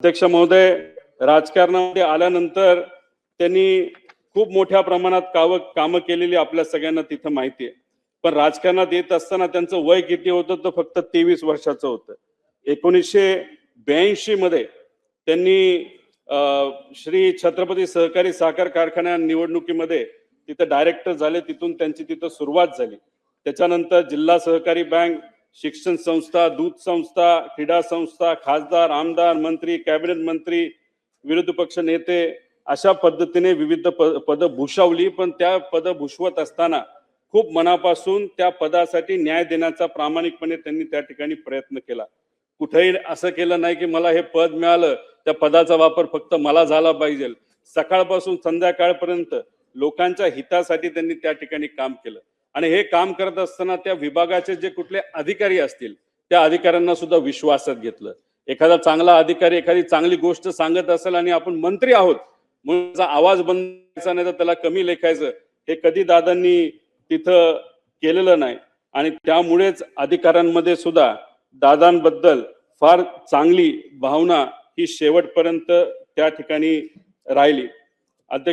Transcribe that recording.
अध्यक्ष महोदय, राजकारणामध्ये आल्यानंतर त्यांनी खूप मोठ्या प्रमाणात कामं केलेली आपल्या सगळ्यांना तिथं माहिती आहे. पण राजकारणात येत असताना त्यांचं वय किती होतं तर फक्त 23 वर्षाचं होतं. 1982 मध्ये त्यांनी श्री छत्रपती सहकारी साखर कारखान्या निवडणुकीमध्ये तिथं डायरेक्टर झाले. तिथून त्यांची तिथं सुरुवात झाली. त्याच्यानंतर जिल्हा सहकारी बँक, शिक्षण संस्था, दूध संस्था, क्रीडा संस्था, खासदार, आमदार, मंत्री, कॅबिनेट मंत्री, विरोधी पक्ष नेते अशा पद्धतीने विविध पद भूषवली. पण त्या पद भूषवत असताना खूप मनापासून त्या पदासाठी न्याय देण्याचा प्रामाणिकपणे त्यांनी त्या ठिकाणी प्रयत्न केला. कुठेही असं केलं नाही की मला हे पद मिळालं त्या पदाचा वापर फक्त मला झाला पाहिजे. सकाळपासून संध्याकाळपर्यंत लोकांच्या हितासाठी त्यांनी त्या ठिकाणी काम केलं. आणि हे काम करत असताना त्या विभागाचे जे कुठले अधिकारी असतील त्या अधिकाऱ्यांना सुद्धा विश्वासात घेतलं. एखादा चांगला अधिकारी एखादी चांगली गोष्ट सांगत असेल आणि आपण मंत्री आहोत म्हणून त्याचा आवाज बंद करायचा नाही तर त्याला कमी लेखायचं, हे कधी दादांनी तिथं केलेलं नाही. आणि त्यामुळेच अधिकाऱ्यांमध्ये सुद्धा दादांबद्दल फार चांगली भावना ही शेवटपर्यंत त्या ठिकाणी राहिली.